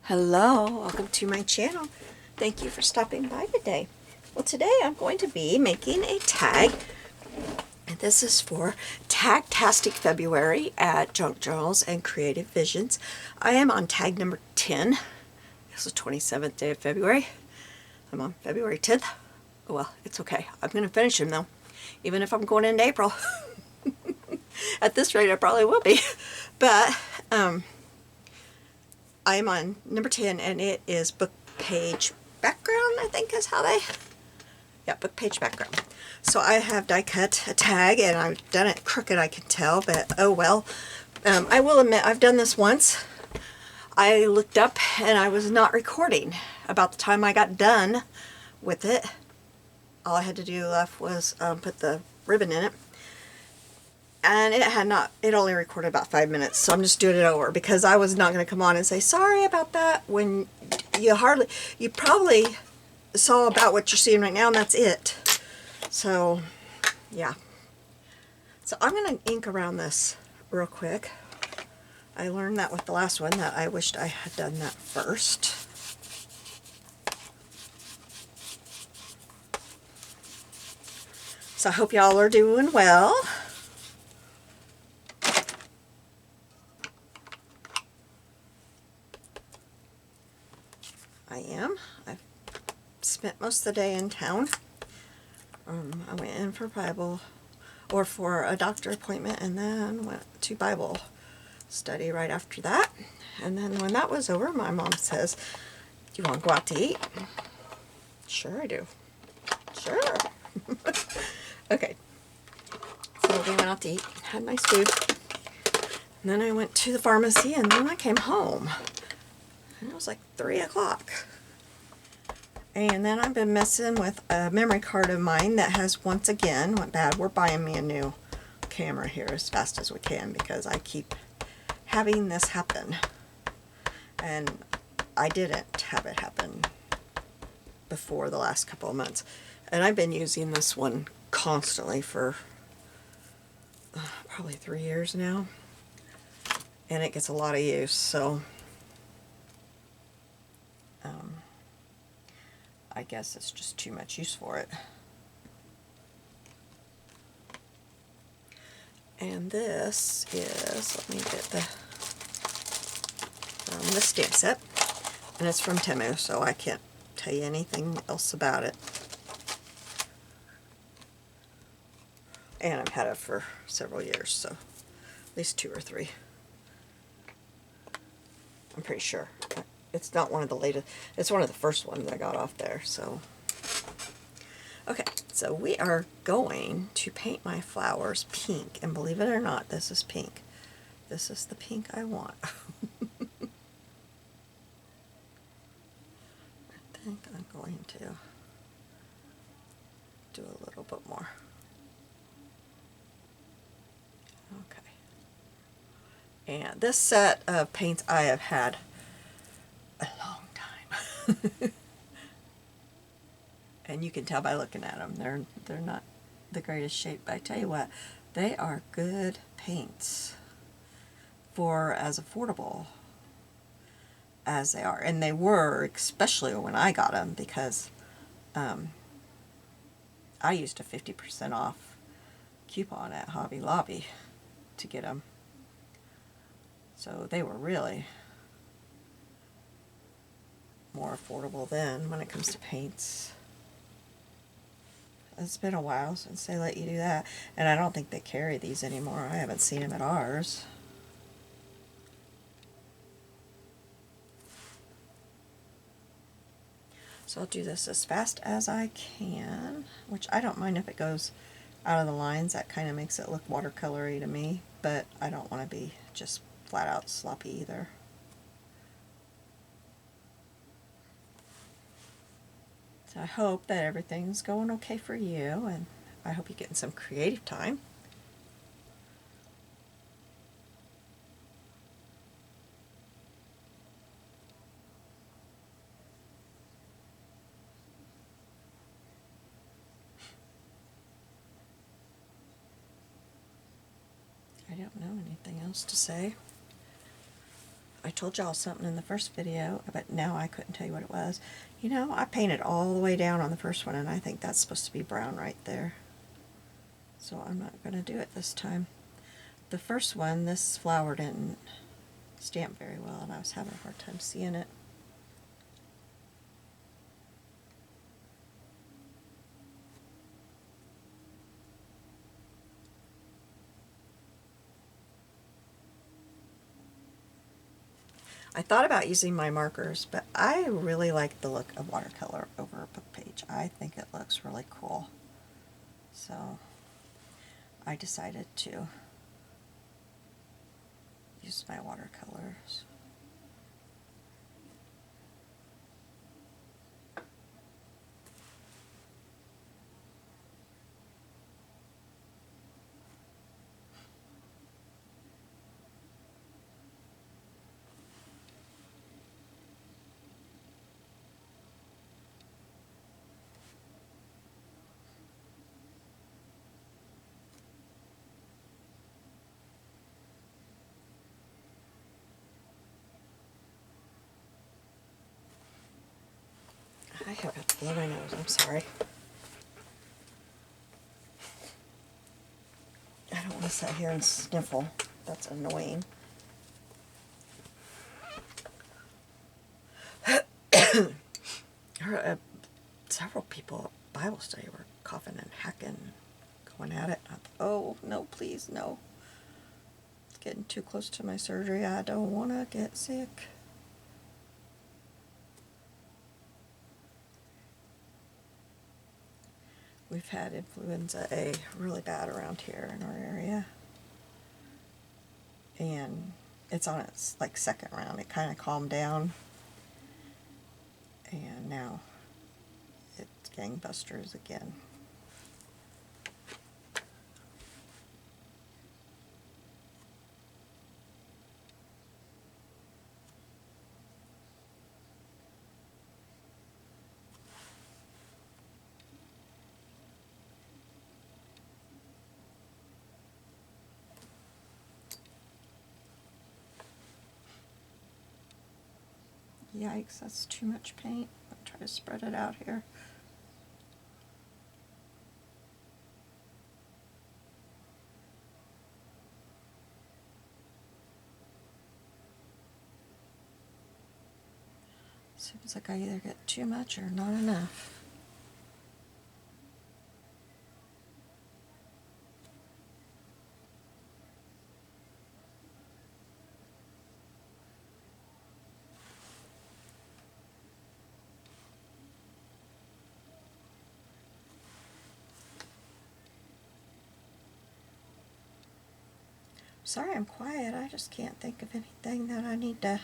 Hello, welcome to my channel. Thank you for stopping by today. Well, today I'm going to be making a tag, and this is for Tag-tastic February at Junk Journals and Creative Visions. I am on tag number 10. It's the 27th day of February. I'm on February 10th. Oh, well, it's okay. I'm going to finish them though, even if I'm going into April. At this rate, I probably will be. But, I'm on number 10, and it is book page background, I think is how they... Yeah, book page background. So I have die cut a tag, and I've done it crooked, I can tell, but oh well. I will admit, I've done this once. I looked up, and I was not recording. About the time I got done with it, all I had to do left was put the ribbon in it. And it only recorded about 5 minutes, so I'm just doing it over because I was not going to come on and say sorry about that when you probably saw about what you're seeing right now, and that's it. So, yeah. So I'm going to ink around this real quick. I learned that with the last one, that I wished I had done that first. So I hope y'all are doing well. I am. I've spent most of the day in town. I went in for Bible, or for a doctor appointment, and then went to Bible study right after that. And then when that was over, my mom says, "Do you want to go out to eat?" Sure I do. Sure. Okay. So we went out to eat, had nice food. And then I went to the pharmacy, and then I came home. And it was like 3 o'clock. And then I've been messing with a memory card of mine that has once again went bad. We're buying me a new camera here as fast as we can because I keep having this happen. And I didn't have it happen before the last couple of months. And I've been using this one constantly for probably 3 years now. And it gets a lot of use, so I guess it's just too much use for it. And this is, let me get the stamp set, and it's from Temu, so I can't tell you anything else about it. And I've had it for several years, so at least 2 or 3. I'm pretty sure. It's not one of the latest, it's one of the first ones I got off there, so. Okay, so we are going to paint my flowers pink, and believe it or not, this is pink. This is the pink I want. I think I'm going to do a little bit more. Okay. And this set of paints I have had a long time. And you can tell by looking at them, they're not the greatest shape, but I tell you what, they are good paints for as affordable as they are. And they were, especially when I got them, because I used a 50% off coupon at Hobby Lobby to get them. So they were really more affordable then when it comes to paints. It's been a while since they let you do that, and I don't think they carry these anymore. I haven't seen them at ours. So I'll do this as fast as I can, which I don't mind if it goes out of the lines. That kind of makes it look watercolory to me, but I don't want to be just flat out sloppy either. So I hope that everything's going okay for you, and I hope you're getting some creative time. I don't know anything else to say. I told y'all something in the first video, but now I couldn't tell you what it was. You know, I painted all the way down on the first one, and I think that's supposed to be brown right there. So I'm not going to do it this time. The first one, this flower didn't stamp very well, and I was having a hard time seeing it. I thought about using my markers, but I really like the look of watercolor over a book page. I think it looks really cool. So I decided to use my watercolors. I have to blow my nose, I'm sorry. I don't want to sit here and sniffle. That's annoying. Several people at Bible study were coughing and hacking, going at it. I thought, oh, no, please, no. It's getting too close to my surgery. I don't want to get sick. We've had influenza A really bad around here in our area. And it's on its like second round. It kind of calmed down. And now it's gangbusters again. Yikes, that's too much paint. I'll try to spread it out here. Seems like I either get too much or not enough. Sorry I'm quiet, I just can't think of anything that I need to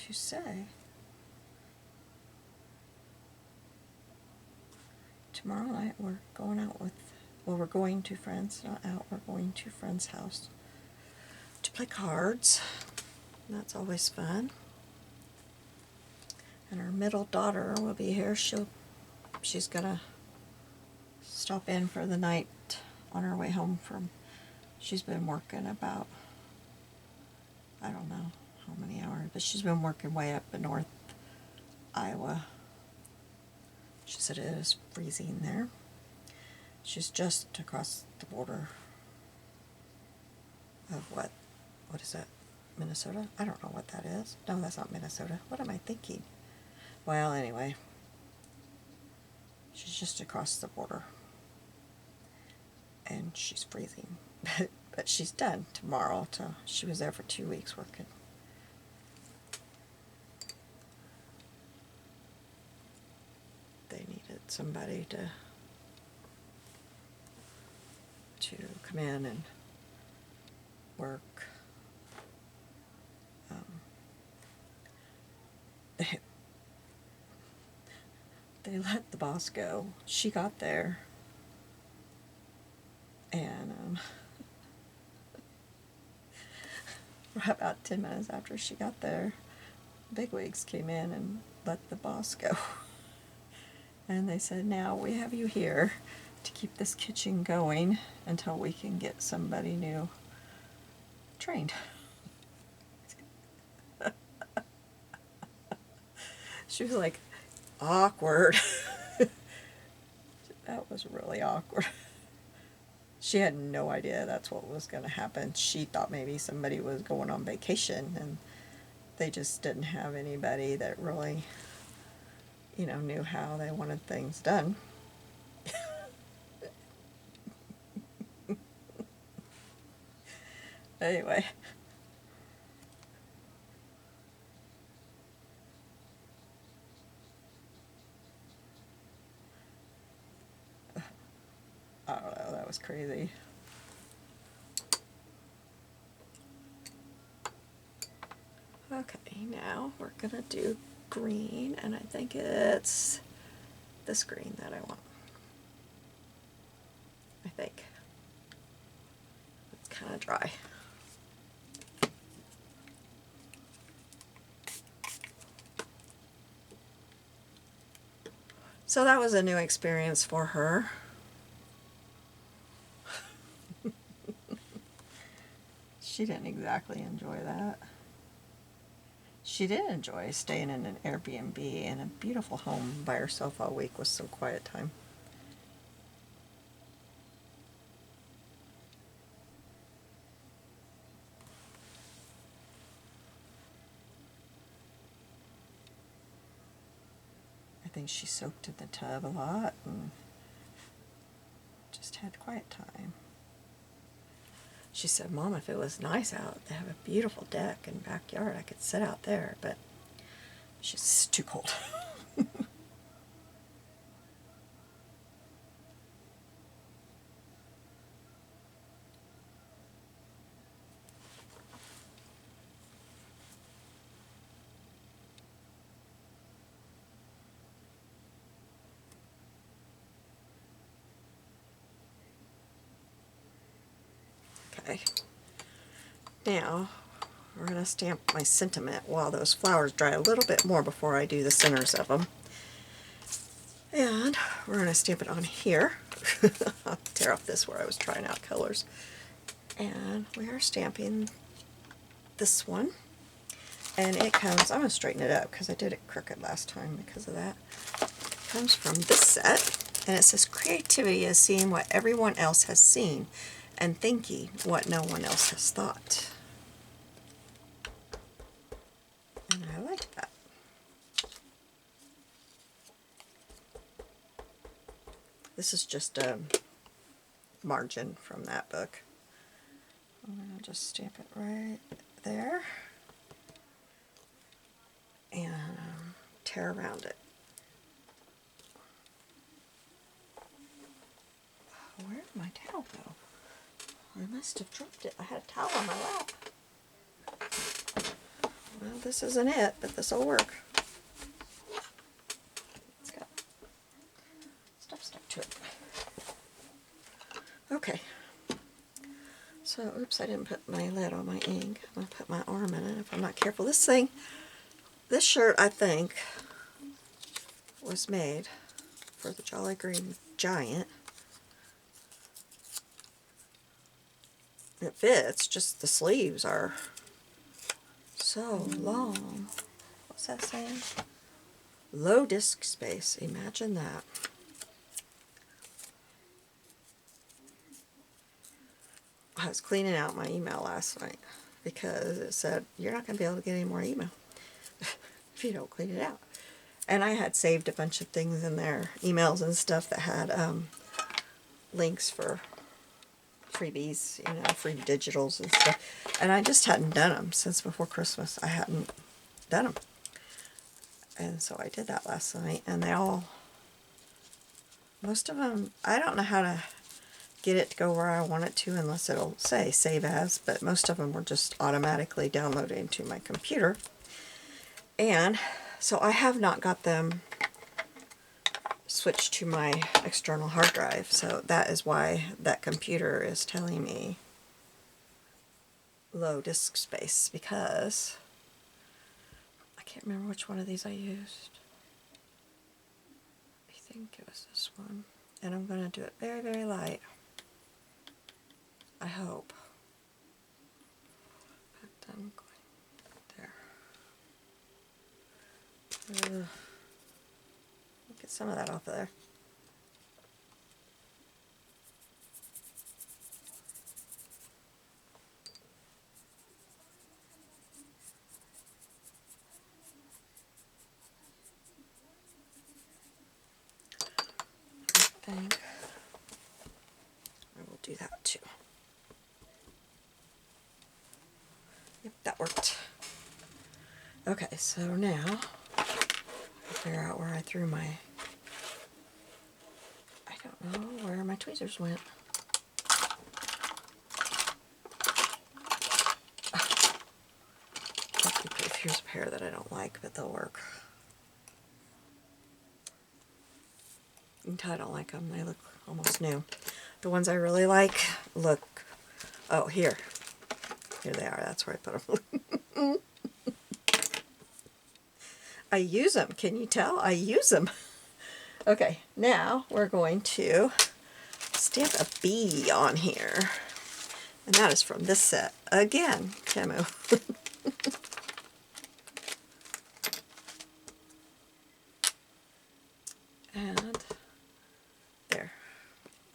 say. Tomorrow night we're going out with, well, we're going to friends, not out, we're going to friend's house to play cards. That's always fun. And our middle daughter will be here. She's gonna stop in for the night on her way home from, she's been working about, I don't know how many hours, but she's been working way up in North Iowa. She said it is freezing there. She's just across the border of what is that, Minnesota? I don't know what that is. No, that's not Minnesota. What am I thinking? Well, anyway, she's just across the border. And she's freezing. But she's done tomorrow. She was there for 2 weeks working. They needed somebody to come in and work. They let the boss go. She got there, and about 10 minutes after she got there, bigwigs came in and let the boss go. And they said, now we have you here to keep this kitchen going until we can get somebody new trained. She was like, awkward. That was really awkward. She had no idea that's what was going to happen. She thought maybe somebody was going on vacation and they just didn't have anybody that really, knew how they wanted things done. Anyway. I don't know, that was crazy. Okay, now we're gonna do green, and I think it's this green that I want. I think. It's kind of dry. So that was a new experience for her. She didn't exactly enjoy that. She did enjoy staying in an Airbnb in a beautiful home by herself all week with some quiet time. I think she soaked in the tub a lot and just had quiet time. She said, Mom, if it was nice out, they have a beautiful deck and backyard, I could sit out there, but she's too cold. Okay. Now, we're going to stamp my sentiment while those flowers dry a little bit more before I do the centers of them. And we're going to stamp it on here. I'll tear off this where I was trying out colors. And we are stamping this one. And it comes, I'm going to straighten it up because I did it crooked last time because of that. It comes from this set. And it says, creativity is seeing what everyone else has seen and thinking what no one else has thought. And I like that. This is just a margin from that book. I'm going to just stamp it right there and tear around it. Where did my towel go? I must have dropped it. I had a towel on my lap. Well, this isn't it, but this will work. It's got stuff stuck to it. Okay. So, oops, I didn't put my lid on my ink. I'm going to put my arm in it if I'm not careful. This shirt, I think, was made for the Jolly Green Giant. It fits, just the sleeves are so long. What's that saying? Low disk space. Imagine that. I was cleaning out my email last night because it said, you're not going to be able to get any more email if you don't clean it out. And I had saved a bunch of things in there, emails and stuff that had links for freebies, free digitals and stuff. And I just hadn't done them since before Christmas. I hadn't done them. And so I did that last night. And most of them, I don't know how to get it to go where I want it to unless it'll say save as. But most of them were just automatically downloading to my computer. And so I have not got them switched to my external hard drive, so that is why that computer is telling me low disk space, because I can't remember which one of these I used. I think it was this one, and I'm going to do it very, very light. I hope. I'm going there. Get some of that off of there. I think I will do that too. Yep, that worked. Okay, so now I'll figure out where I threw my, I don't know where my tweezers went. Here's a pair that I don't like, but they'll work. You can tell I don't like them. They look almost new. The ones I really like look, oh, here. Here they are. That's where I put them. I use them. Can you tell? I use them. Okay, now we're going to stamp a bee on here. And that is from this set. Again, Temu. And there.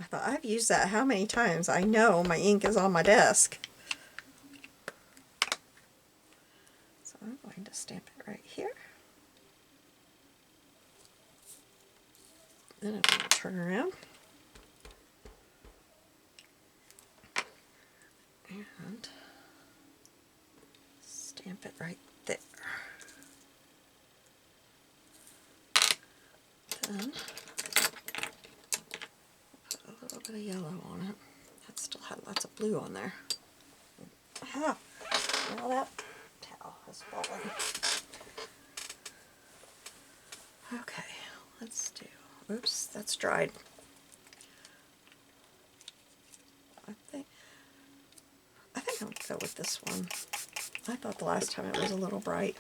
I thought, I've used that how many times? I know my ink is on my desk. So I'm going to stamp it right here. Then I'm going to turn around. And stamp it right there. Then put a little bit of yellow on it. That still had lots of blue on there. Aha! Now that towel has fallen. Okay, let's do, oops, that's dried. I think I'm going to go with this one. I thought the last time it was a little bright.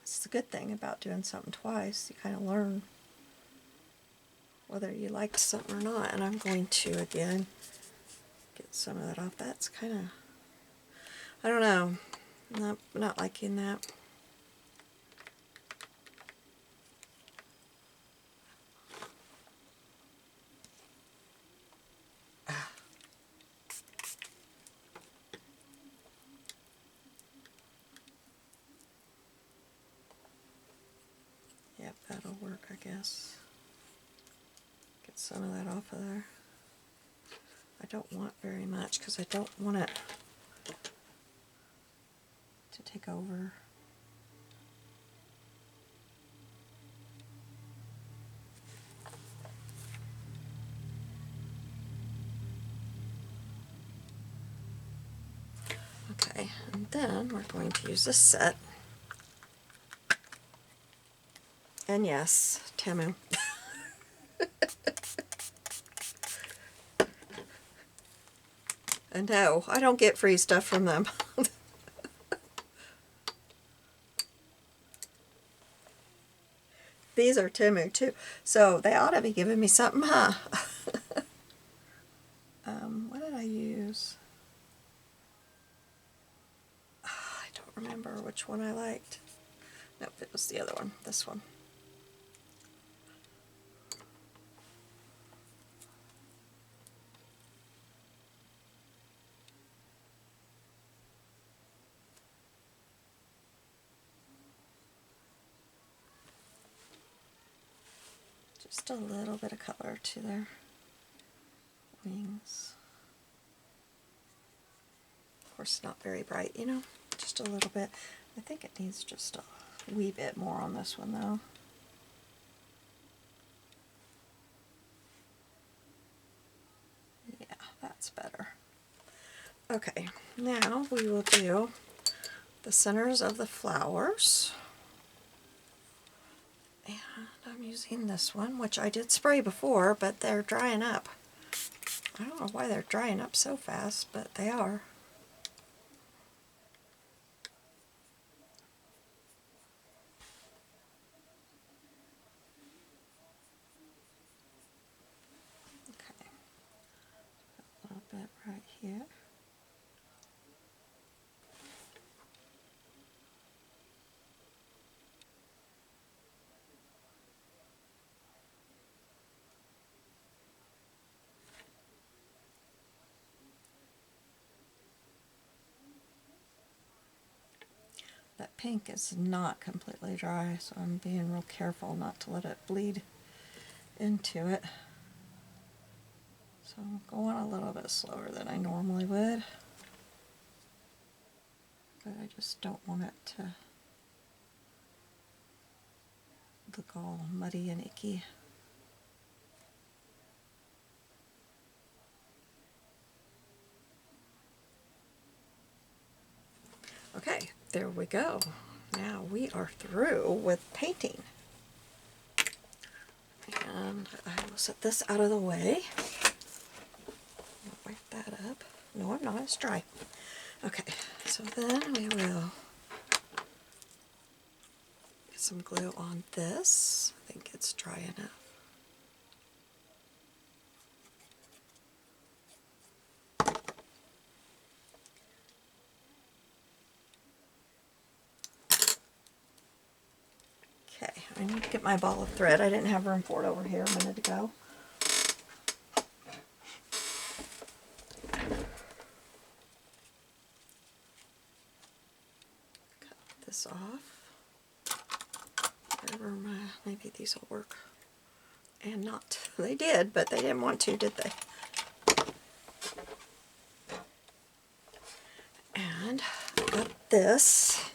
It's the good thing about doing something twice. You kind of learn whether you liked something or not. And I'm going to, again, get some of that off. That's kind of, I don't know, not liking that. Yep, that'll work, I guess. Get some of that off of there. I don't want very much because I don't want it to take over. Okay, and then we're going to use this set. And yes, Temu. And no, I don't get free stuff from them. These are Temu too, so they ought to be giving me something, huh? What did I use? I don't remember which one I liked. Nope, it was the other one, this one. Just a little bit of color to their wings. Of course, not very bright, you know, just a little bit. I think it needs just a wee bit more on this one, though. Yeah, that's better. Okay, now we will do the centers of the flowers. And I'm using this one, which I did spray before, but they're drying up. I don't know why they're drying up so fast, but they are. Okay, a little bit right here. pink is not completely dry, so I'm being real careful not to let it bleed into it. So I'm going a little bit slower than I normally would, but I just don't want it to look all muddy and icky. Okay, there we go. Now we are through with painting. And I will set this out of the way. Wipe that up. No, I'm not. It's dry. Okay, so then we will get some glue on this. I think it's dry enough. Okay, I need to get my ball of thread. I didn't have room for it over here a minute ago. Cut this off. Whatever, maybe these will work. And not. They did, but they didn't want to, did they? And I got this.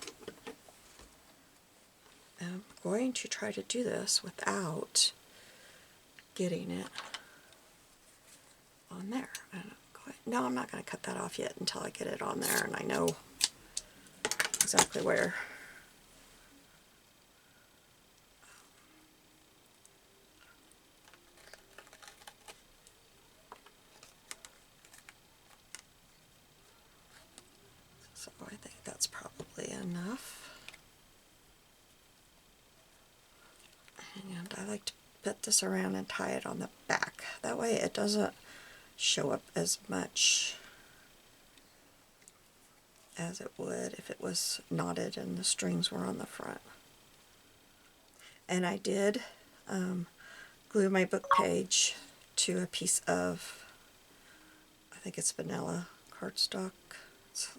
I'm going to try to do this without getting it on there. No, I'm not going to cut that off yet until I get it on there and I know exactly where. So I think that's probably enough. And I like to put this around and tie it on the back. That way it doesn't show up as much as it would if it was knotted and the strings were on the front. And I did glue my book page to a piece of, I think it's vanilla cardstock.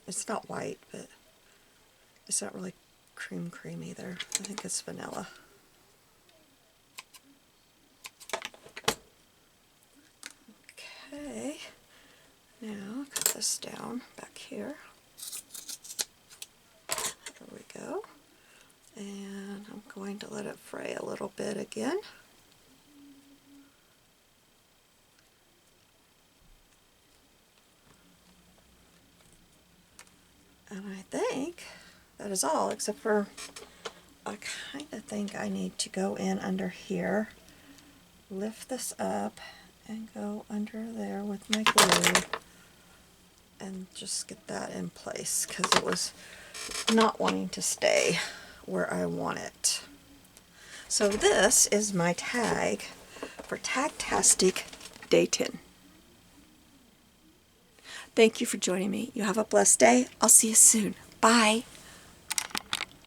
It's not white, but it's not really cream either. I think it's vanilla. Okay, now cut this down back here. There we go. And I'm going to let it fray a little bit again. And I think that is all, except for I kind of think I need to go in under here, lift this up, and go under there with my glue and just get that in place because it was not wanting to stay where I want it. So this is my tag for Tagtastic Day 10. Thank you for joining me. You have a blessed day. I'll see you soon. Bye.